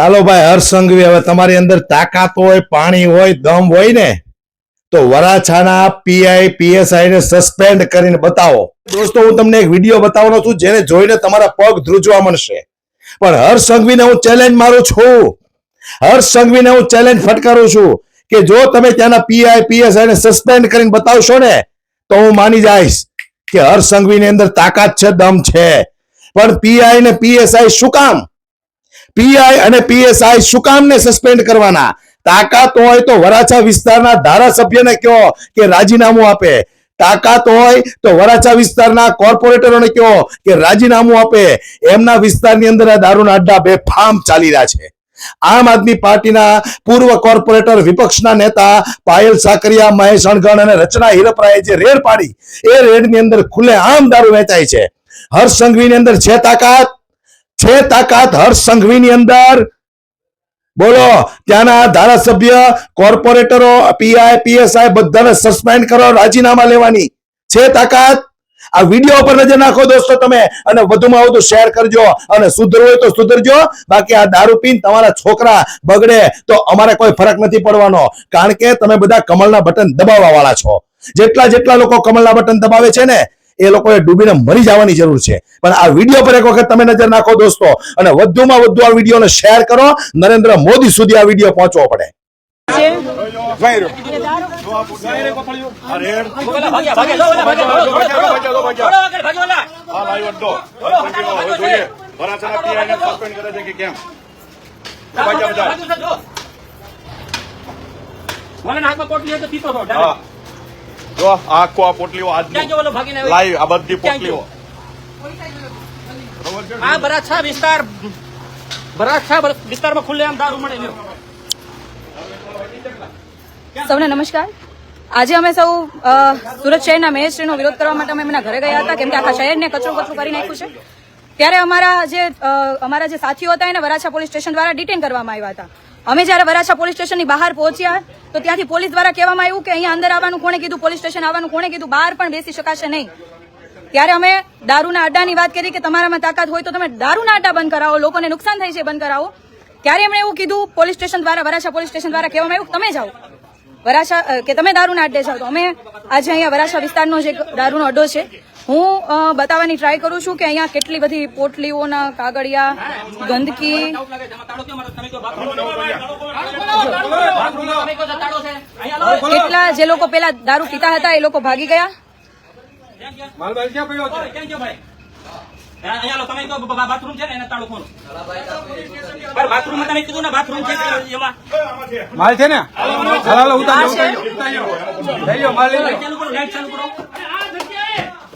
ચાલો ભાઈ હર્ષ સંઘવી, હવે તમારી અંદર તાકાત હોય, પાણી હોય, દમ હોય ને તો વરાછાના પીઆઈ પીએસઆઈ ને સસ્પેન્ડ કરીને બતાવો. દોસ્તો, હું તમને એક વિડીયો બતાવવાનો છું જેને જોઈને તમારા પગ ધ્રુજવા મળશે. પણ હર્ષ સંઘવીને હું ચેલેન્જ મારું છું, હર્ષ સંઘવીને હું ચેલેન્જ ફટકારું છું કે જો તમે ત્યાંના પીઆઈ પીએસઆઈ ને સસ્પેન્ડ કરીને બતાવશો ને તો હું માની જઈશ કે હર્ષ સંઘવીની અંદર તાકાત છે, દમ છે. પણ પીઆઈ ને પીએસઆઈ શું કામ, પીઆઈ અને પીએસઆઈ શું કામ ને સસ્પેન્ડ કરવાના? તાકાત હોય તો વરાછા વિસ્તારના ધારાસભ્યને કહો કે રાજીનામું આપે, તાકાત હોય તો વરાછા વિસ્તારના કોર્પોરેટરોને કહો કે રાજીનામું આપે. એમના વિસ્તારની અંદર આ દારૂના અડ્ડા બેફામ ચાલી રહ્યા છે. આમ આદમી પાર્ટીના પૂર્વ કોર્પોરેટર, વિપક્ષના નેતા પાયલ સાકરિયા, મહેશ અણગણ અને રચના હિરપરાએ જે રેડ પાડી, એ રેડની અંદર ખુલ્લેઆમ દારૂ વેચાય છે. હર્ષ સંઘવીની અંદર છે તાકાત, છે તાકાત હર્ષ સંઘવીની અંદર? બોલો. ત્યાંના ધારાસભ્ય, કોર્પોરેટરો, પીઆઈ પીએસઆઈ બધાને સસ્પેન્ડ કરો, રાજીનામા લેવાની છે તાકાત? આ વિડીયો પર નજર નાખો દોસ્તો તમે, અને વધુમાં વધુ શેર કરજો, અને સુધરવું હોય તો સુધરજો. બાકી આ દારૂ પીને તમારા છોકરા બગડે તો અમારે કોઈ ફરક નથી પડવાનો, કારણ કે તમે બધા કમળના બટન દબાવવા વાળા છો. જેટલા લોકો કમળના બટન દબાવે છે ને એ લોકોએ ડૂબીને મરી જવાની જરૂર છે. પણ આ વિડીયો પર એક વખત તમે નજર નાખો દોસ્તો, અને વધુમાં વધુ આ વિડીયોને શેર કરો. નરેન્દ્ર મોદી સુધી આ વિડીયો પહોંચવો પડે. જો આખો આ પોટલીઓ લાઈવ, આ બધી પોટલીઓ આ વરાછા વિસ્તારમાં ખુલ્લેઆમ દારૂ મળે. સૌને નમસ્કાર. આજે અમે સૌ સુરત શહેરના મેયરશ્રીનો વિરોધ કરવા માટે અમે એમના ઘરે ગયા હતા, કેમ કે આખા શહેરને કચરું કરી નાખ્યું છે. ત્યારે અમારા જે સાથીઓ હતા એને વરાછા પોલીસ સ્ટેશન દ્વારા ડિટેન કરવામાં આવ્યા હતા. અમે જયારે વરાછા પોલીસ સ્ટેશનની બહાર પહોંચ્યા તો ત્યાંથી પોલીસ દ્વારા કહેવામાં આવ્યું કે અહીંયા અંદર આવવાનું કોણે કીધું, પોલીસ સ્ટેશન આવવાનું કોણે કીધું, બહાર પણ બેસી શકાશે નહીં. ત્યારે અમે દારૂના અડ્ડાની વાત કરી કે તમારામાં તાકાત હોય તો તમે દારૂના અડ્ડા બંધ કરાવો, લોકોને નુકસાન થાય છે બંધ કરાવો. ત્યારે એમણે એવું કીધું, પોલીસ સ્ટેશન દ્વારા, વરાછા પોલીસ સ્ટેશન દ્વારા કહેવામાં આવ્યું તમે જાઓ વરાછા, કે તમે દારૂના અડ્ડે જાઓ. તો અમે આજે અહીંયા વરાછા વિસ્તારનો જે દારૂનો અડ્ડો છે હું બતાવવાની ટ્રાય કરું છું કે અહીંયા કેટલી બધી પોટલીઓના કાગળિયા, ગંદકી, કેટલા જે લોકો પેલા દારૂ પીતા હતા એ લોકો ભાગી ગયા. બાથરૂમ છે ને એને તાળું ખોલો. બાથરૂમ તમે કીધું ને બાથરૂમ છે એમાં માલ છે ને, ચાલો ઉતારો, લઈ લો માલ, લઈ લો. ચાલુ કરો, લાઈટ ચાલુ કરો.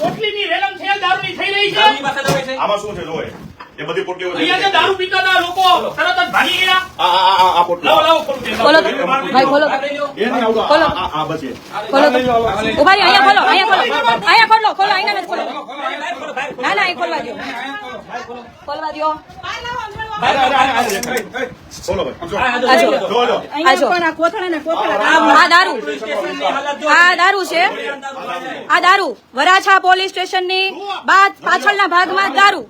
પોટલીની રેલમ છે, દારૂની થઈ રહી છે. આમાં શું છે? જોએ એ બધી પોટલીઓ અહીંયા જે દારૂ પીતા હતા લોકો તરત જ ભાગી ગયા. આ પોટલીઓ લાવો ખોલો ભાઈ, ખોલો ખોલો આ બસ ખોલો. ઉભા રહી, અહીંયા ખોલો, અહીંયા ખોલો, ખોલો, અહીંયા નથી ખોલો. ના અહીં ખોલવા દો, ખોલવા દો. આ દારૂ છે, આ દારૂ વરાછા પોલીસ સ્ટેશનની પાછળના ભાગમાં દારૂ.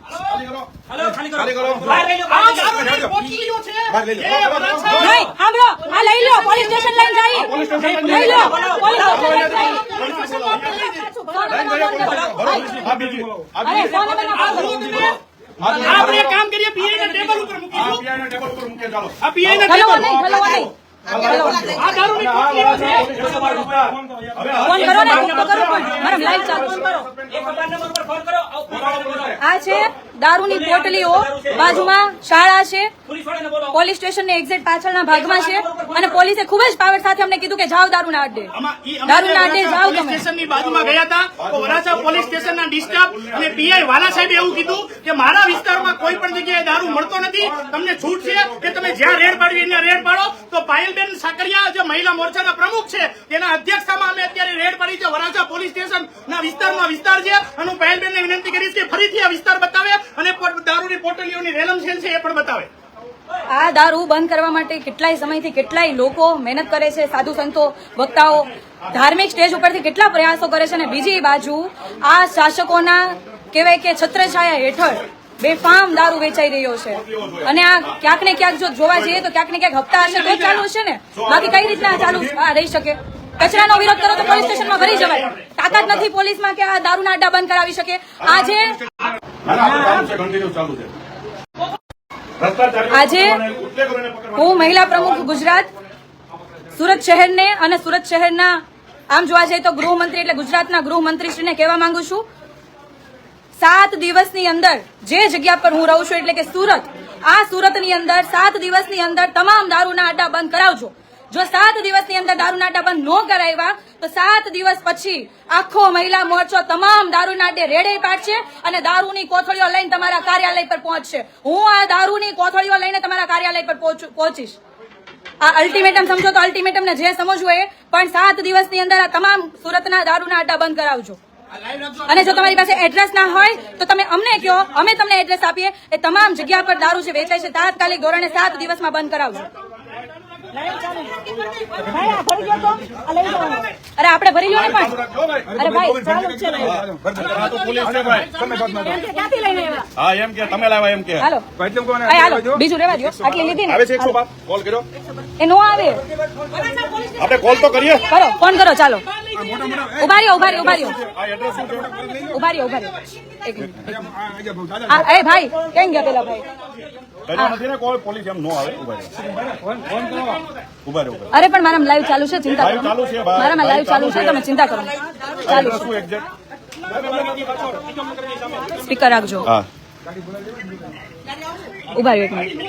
નહીં સાંભળો, આ લઈ લો, પોલીસ સ્ટેશન લઈને જાય, લઈ લો, પોલીસ આપણે કામ કરીએ, પીઆઈ ના ટેબલ ઉપર મૂકીશું. આ પીઆઈ ના ટેબલ આ દારૂની પોટલીઓ છે. ફોન કરો ને, તો કરો ફોન, મારા લાઈવ ચાલુ કરો. 112 નંબર પર ફોન કરો. આ છે દારૂની પોટલીઓ, બાજુમાં શાળા છે, પોલીસવાળાને બોલો. પોલીસ સ્ટેશન ને એક્ઝેક્ટ પાછળના ભાગમાં છે. અને પોલીસે ખૂબ જ પાવર સાથે અમને કીધું કે જાઓ દારૂના અડ્ડે, દારૂના અડ્ડે જાઓ તમે. સ્ટેશનની બાજુમાં ગયા હતા તો વરાછા પોલીસ સ્ટેશનના ડિસ્ટાફ અને પીઆઈ વાલા સાહેબે એવું કીધું કે મારા વિસ્તારમાં કોઈ પણ જગ્યાએ દારૂ મળતો નથી, તમને છૂટ છે કે તમે જ્યાં રેડ પાડવી ત્યાં રેડ પાડો. તો પાયલબેન સાકરિયા જે મહિલા મોરચાના પ્રમુખ છે તેના અધ્યક્ષતામાં અમે અત્યારે રેડ પાડી છે વરાછા પોલીસ સ્ટેશનના વિસ્તારમાં વિસ્તાર છે. અને હું પાયલબેનને વિનંતી કરીશ કે ફરીથી આ વિસ્તાર બતાવે અને દારૂની પોટલીઓની રેલમ છે એ પણ બતાવે. આ દારૂ બંધ કરવા માટે કેટલાય સમયથી કેટલાય લોકો મહેનત કરે છે, સાધુ સંતો, વક્તાઓ ધાર્મિક સ્ટેજ ઉપરથી કેટલા પ્રયાસો કરે છે. અને બીજી બાજુ આ શાસકોના કહેવાય કે છત્રછાયા હેઠળ બેફામ દારૂ વેચાઈ રહ્યો છે અને આ ક્યાંક ને ક્યાંક જો જોવા જઈએ તો ક્યાંક ને ક્યાંક હપ્તા હશે તો ચાલુ હશે ને, બાકી કઈ રીતના ચાલુ રહી શકે? કચરાનો વિરોધ કરો તો પોલીસ સ્ટેશનમાં ભરી જવાય. તાકાત નથી પોલીસમાં કે આ દારૂના અડ્ડા બંધ કરાવી શકે. આજે હું મહિલા પ્રમુખ ગુજરાત સુરત શહેરને અને સુરત શહેરના આમ જોવા જઈએ તો ગૃહમંત્રી એટલે ગુજરાતના ગૃહમંત્રીશ્રીને કહેવા માંગુ છું, 7 દિવસની અંદર જે જગ્યા પર હું રહું છું એટલે કે સુરત, આ સુરતની અંદર 7 દિવસની અંદર તમામ દારૂના અડ્ડા બંધ કરાવજો. જો 7 દિવસની અંદર દારૂના અડ્ડા બંધ ન કરાવ્યા તો 7 દિવસ પછી આખો મહિલા મોરચો તમામ દારૂના અડ્ડે રેડે પાડશે અને દારૂની કોથળીઓ લઈને તમારા કાર્યાલય પર પહોંચશે. હું આ દારૂની કોથળીઓ લઈને તમારા કાર્યાલય પર પહોંચીશ. આ અલ્ટિમેટમ સમજો તો અલ્ટિમેટમ ને જે સમજવું એ, પણ 7 દિવસની અંદર આ તમામ સુરતના દારૂના અડ્ડા બંધ કરાવજો. અને જો તમારી પાસે એડ્રેસ ના હોય તો તમે અમને કહો, અમે તમને એડ્રેસ આપીએ. એ તમામ જગ્યા પર દારૂ જે વેચાય છે તાત્કાલિક ધોરણે 7 દિવસમાં બંધ કરાવજો. અરે આપણે ભરી લો ને પણ. અરે ભાઈ ચાલુ છે ને. ક્યાંથી લઈને આવ્યા? હા એમ કે તમે લાવ્યા એમ કે હાલો હાલો બીજું રેવા દો. આટલી લીધી ને આવે છે 105 કોલ કર્યો એ નો આવે. આપણે કોલ તો કરીએ. કરો ફોન કરો. ચાલો ઉભા રહ્યો આ એડ્રેસ શું છે? ઉભા રહ્યો એક મિનિટ. એ ભાઈ કેમ ગયા પેલા ભાઈ? કર્યો નથી ને કોલ, પોલીસ એમ નો આવે. ઉભા રહો. અરે પણ મારા લાઈવ ચાલુ છે, ચિંતા લાઈવ કરો. ચાલુ છે ભાઈ. મારામાં લાઈવ ચાલુ છે, તમે ચિંતા કરો. ચાલુ એડ્રેસ શું એક્ઝેક્ટ? સ્પીકર રાખજો. હા ઉભા રહ્યો એક મિનિટ.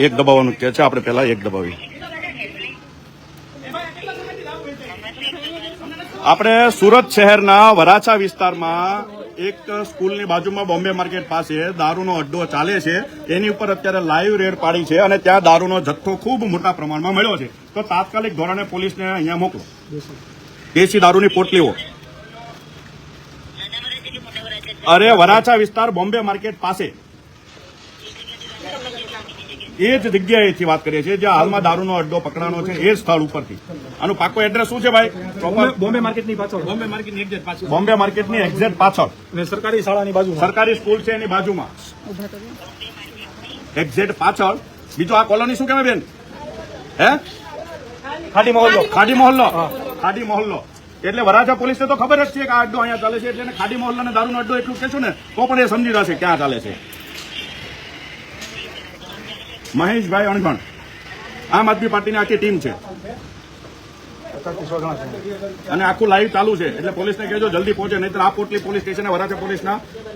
એક દબાવવાનું કે છે, આપણે પહેલા એક દબાવી. આપણે સુરત શહેરના વરાછા વિસ્તારમાં એક સ્કૂલની બાજુમાં બોમ્બે માર્કેટ પાસે દારૂનો અડ્ડો ચાલે છે. એની ઉપર અત્યારે લાઈવ રેડ પાડી છે અને ત્યાં દારૂનો જથ્થો ખૂબ મોટા પ્રમાણમાં મળ્યો છે. તો તાત્કાલિક ધોરણે પોલીસને અહીંયા મોકલો. દેશી દારૂની પોટલીઓ. અરે વરાછા વિસ્તાર બોમ્બે માર્કેટ પાસે એ જ જગ્યાએથી વાત કરીએ છીએ જ્યાં હાલમાં દારૂનો અડ્ડો પકડાનો છે, એ સ્થળ ઉપરથી. આનું પાકો એડ્રેસ શું છે ભાઈ? બોમ્બે માર્કેટની પાછળ, બોમ્બે માર્કેટની એક્ઝેક્ટ પાછળ અને સરકારી શાળાની બાજુ, સરકારી સ્કૂલ છે એની બાજુમાં એક્ઝેક્ટ પાછળ. બીજું આ કોલોની શું કહેવાય બેન? હે ખાટી મહોલ્લો. ખાડી મોહલ્લો. ખાડી મોહલ્લો એટલે વરાછા પોલીસને તો ખબર જ છે કે આ અડ્ડો અહીંયા ચાલે છે, એટલે એને ખાડી મોહલ્લા અને દારૂનો અડ્ડો એટલું કહેશું ને તો પણ એ સમજી જશે ક્યાં ચાલે છે. મહેશભાઈ અણગણ, આમ આદમી પાર્ટીની આખી ટીમ છે અને આખું લાઈવ ચાલુ છે. એટલે પોલીસને કહેજો જલ્દી પહોંચે, નહીતર આ પોટલી પોલીસ સ્ટેશન વરાછા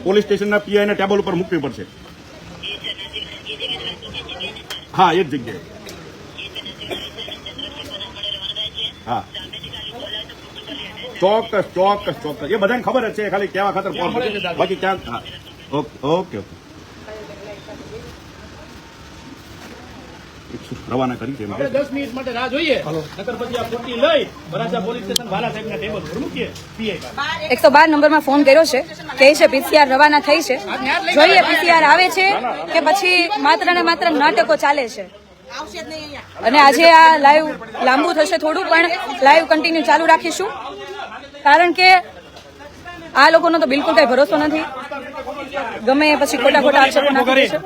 પોલીસ સ્ટેશનના પીઆઈને ટેબલ ઉપર મૂકવી પડશે. હા એ જ જગ્યાએ. હા ચોક્કસ ચોક્કસ ચોક્કસ, એ બધાને ખબર જ છે, ખાલી કેવા ખાતર ફોન બાકી ક્યાં. હા ઓકે ઓકે ઓકે. રવાના કરી છે 10 મિનિટ માટે રાહ જોઈએ. નકર પછી આ પોટલી લઈ વરાછા પોલીસ સ્ટેશન વાલા સાહેબના ટેબલ પર મૂકીએ. 112 નંબરમાં ફોન કર્યો છે, કહે છે પીસીઆર રવાના થઈ છે. જોઈએ પીસીઆર આવે છે કે પછી માત્ર ને માત્ર નાટકો ચાલે છે. અને આજે આ લાઈવ લાંબુ થશે થોડું, પણ લાઈવ કન્ટિન્યુ ચાલુ રાખીશું, કારણ કે આ લોકોનો તો બિલકુલ કઈ ભરોસો નથી. ગમે પછી ખોટા ખોટા આક્ષેપો નાખે છે.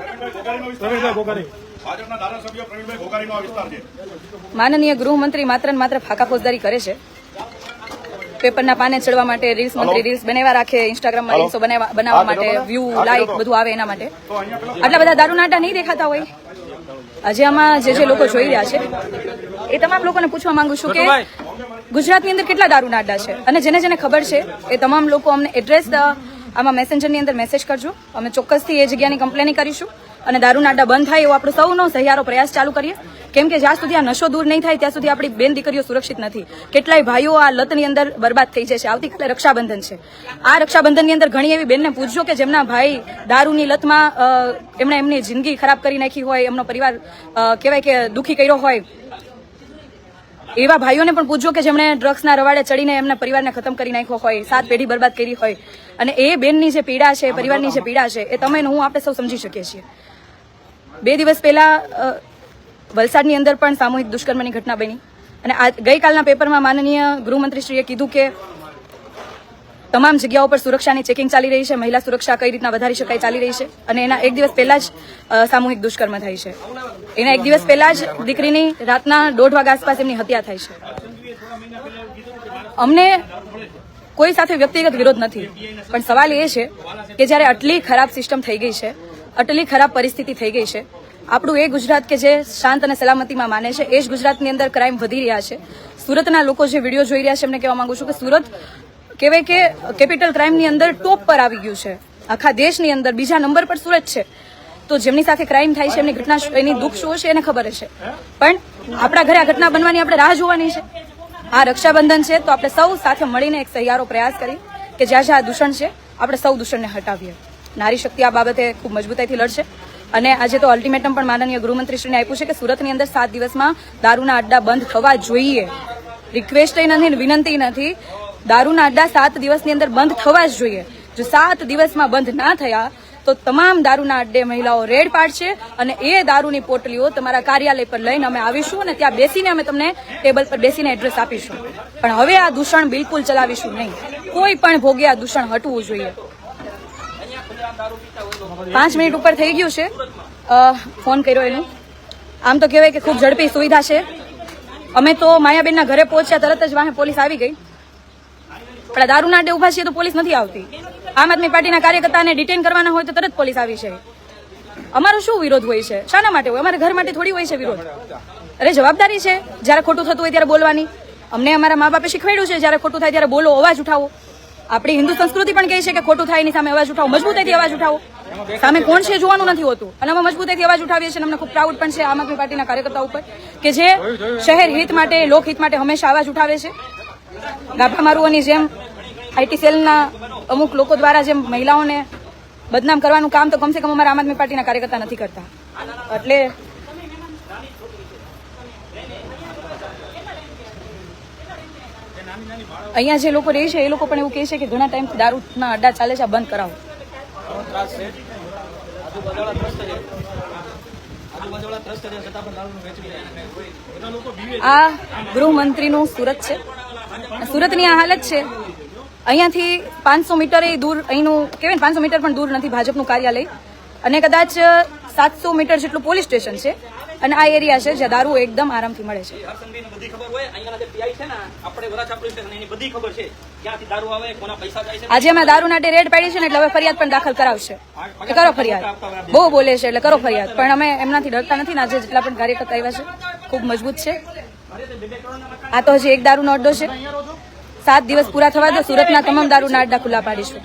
ભાજપના ધારાસભ્ય પ્રવીણભાઈ ઘોઘારીનો આ વિસ્તાર છે. માનનીય ગૃહમંત્રી માત્ર ને માત્ર ફાકા ફોજદારી કરે છે. પેપરના પાને ચડવા માટે રીલ્સ મંત્રી રીલ્સ બનાવવા રાખે, ઇન્સ્ટાગ્રામમાં રીલ્સો બનાવવા માટે, વ્યૂ લાઈક બધું આવે એના માટે. આટલા બધા દારૂના અડ્ડા નહીં દેખાતા હોય. આજે આમાં જે લોકો જોઈ રહ્યા છે એ તમામ લોકોને પૂછવા માંગુ છું કે ગુજરાતની અંદર કેટલા દારૂના અડ્ડા છે, અને જેને જેને ખબર છે એ તમામ લોકો અમને એડ્રેસ આમાં મેસેન્જરની અંદર મેસેજ કરજો. અમે ચોક્કસથી એ જગ્યાની કમ્પ્લેન કરીશું અને દારૂના અડ્ડા બંધ થાય એવો આપણો સૌનો સહિયારો પ્રયાસ ચાલુ કરીએ. કેમ કે જ્યાં સુધી આ નશો દૂર નહીં થાય ત્યાં સુધી આપણી બેન દીકરીઓ સુરક્ષિત નથી. કેટલાય ભાઈઓ આ લતની અંદર બરબાદ થઈ જશે. આવતીકાલે રક્ષાબંધન છે. આ રક્ષાબંધનની અંદર ઘણી એવી બેનને પૂછજો કે જેમના ભાઈ દારૂની લતમાં એમણે એમની જિંદગી ખરાબ કરી નાખી હોય, એમનો પરિવાર કહેવાય કે દુઃખી કર્યો હોય. એવા ભાઈઓને પણ પૂછજો કે જેમણે ડ્રગ્સના રવાડે ચડીને એમના પરિવારને ખતમ કરી નાખ્યો હોય, 7 પેઢી બરબાદ કરી હોય. અને એ બેનની જે પીડા છે, પરિવારની જે પીડા છે, એ તમે હું આપણે સૌ સમજી શકીએ છીએ. 2 દિવસ પહેલા વલસાડની અંદર પણ સામૂહિક દુષ્કર્મની ઘટના બની અને ગઈકાલના પેપરમાં માનનીય ગૃહમંત્રીશ્રીએ કીધું કે તમામ જગ્યાઓ પર સુરક્ષાની ચેકિંગ ચાલી રહી છે, મહિલા સુરક્ષા કઈ રીતના વધારી શકાય ચાલી રહી છે, અને એના એક દિવસ પહેલા જ સામૂહિક દુષ્કર્મ થાય છે. એના એક દિવસ પહેલા જ દીકરીની રાતના 1:30 વાગ્યા આસપાસ એમની હત્યા થાય છે. અમને કોઈ સાથે વ્યક્તિગત વિરોધ નથી, પણ સવાલ એ છે કે જ્યારે આટલી ખરાબ સિસ્ટમ થઈ ગઈ છે, આટલી ખરાબ પરિસ્થિતિ થઈ ગઈ છે, આપણું એ ગુજરાત કે જે શાંત અને સલામતીમાં માને છે, એ જ ગુજરાતની અંદર ક્રાઇમ વધી રહ્યા છે. સુરતના લોકો જે વિડીયો જોઈ રહ્યા છે એમને કહેવા માંગુ છું કે સુરત કહેવાય કે કેપિટલ ક્રાઇમની અંદર ટોપ પર આવી ગયું છે. આખા દેશની અંદર બીજા નંબર પર સુરત છે. તો જેમની સાથે ક્રાઇમ થાય છે એમની ઘટના, એની દુઃખ શું છે એને ખબર છે, પણ આપણા ઘરે આ ઘટના બનવાની આપણે રાહ જોવાની છે. આ રક્ષાબંધન છે, તો આપણે સૌ સાથે મળીને એક સહિયારો પ્રયાસ કરી કે જ્યાં જ્યાં દૂષણ છે આપણે સૌ દૂષણને હટાવીએ. નારી શક્તિ આ બાબતે ખૂબ મજબૂતાઈથી લડશે, અને આજે તો અલ્ટિમેટમ પણ માનનીય ગૃહમંત્રીશ્રીને આપ્યું છે કે સુરતની અંદર 7 દિવસમાં દારૂના અડ્ડા બંધ થવા જોઈએ. રિક્વેસ્ટ નથી, વિનંતી નથી, દારૂના અડ્ડા 7 દિવસની અંદર બંધ થવા જ જોઈએ. જો 7 દિવસમાં બંધ ના થયા તો તમામ દારૂના અડ્ડે મહિલાઓ રેડ પાડશે, અને એ દારૂની પોટલીઓ તમારા કાર્યાલય પર લઈને અમે આવીશું, અને ત્યાં બેસીને અમે તમને ટેબલ પર બેસીને એડ્રેસ આપીશું. પણ હવે આ દૂષણ બિલકુલ ચલાવીશું નહીં. કોઈ પણ ભોગે આ દૂષણ હટવું જોઈએ. 5 મિનિટ ઉપર થઈ ગયું છે ફોન કર્યો એનું. આમ તો કહેવાય કે ખૂબ ઝડપી સુવિધા છે. અમે તો માયાબેનના ઘરે પહોંચ્યા તરત જ વાહે પોલીસ આવી ગઈ, પણ દારૂના અડ્ડે ઉભા છીએ તો પોલીસ નથી આવતી. આમ આદમી પાર્ટીના કાર્યકર્તાને ડિટેન કરવાના હોય તો તરત પોલીસ આવી છે. અમારો શું વિરોધ હોય છે? શાના માટે હોય? અમારા ઘર માટે થોડી હોય છે વિરોધ. અરે જવાબદારી છે જ્યારે ખોટું થતું હોય ત્યારે બોલવાની. અમને અમારા મા બાપે શીખવાડ્યું છે જ્યારે ખોટું થાય ત્યારે બોલો, અવાજ ઉઠાવો. આપણી હિન્દુ સંસ્કૃતિ પણ કહે છે કે ખોટું થાય એની સામે અવાજ ઉઠાવો, મજબૂતાઈથી અવાજ ઉઠાવો. સામે કોણ છે જોવાનું નથી હોતું, અને અમે મજબૂતાઈથી અવાજ ઉઠાવીએ છીએ. અમને ખૂબ પ્રાઉડ પણ છે આમ આદમી પાર્ટીના કાર્યકર્તા ઉપર કે જે શહેર હિત માટે, લોકહિત માટે હંમેશા અવાજ ઉઠાવે છે. ગાભા મારુઓની જેમ આઈટી સેલના અમુક લોકો દ્વારા જેમ મહિલાઓને બદનામ કરવાનું કામ તો કમસે કમ અમારા આમ આદમી પાર્ટીના કાર્યકર્તા નથી કરતા. એટલે અહીંયા જે લોકો રહે છે એ લોકો પણ એવું કહે છે કે ઘણા ટાઈમથી દારૂના અડ્ડા ચાલે છે, આ બંધ કરાવો. આ ગૃહમંત્રીનું સુરત છે. સુરતની આ હાલત છે. અહીંયાથી 500 મીટર દૂર, અહીંનું કહેવાય ને 500 મીટર પણ દૂર નથી ભાજપનું કાર્યાલય, અને કદાચ 700 મીટર જેટલું પોલીસ સ્ટેશન છે, અને આ એરિયા છે જ્યાં દારૂ એકદમ આરામથી મળે છે. આજે અમે દારૂના અડ્ડે રેડ પાડી છે ને, એટલે હવે ફરિયાદ પણ દાખલ કરાવશે. કરો ફરિયાદ, બહુ બોલે છે એટલે કરો ફરિયાદ, પણ અમે એમનાથી ડરતા નથી. આજે જેટલા પણ કાર્યકર્તા આવ્યા છે ખૂબ મજબૂત છે. આ તો હજી એક દારૂનો અડ્ડો છે. 7 દિવસ પૂરા થવા દો, સુરતના તમામ દારૂના અડ્ડા ખુલ્લા પાડીશું.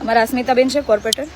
અમારા અસ્મિતાબેન છે, કોર્પોરેટર.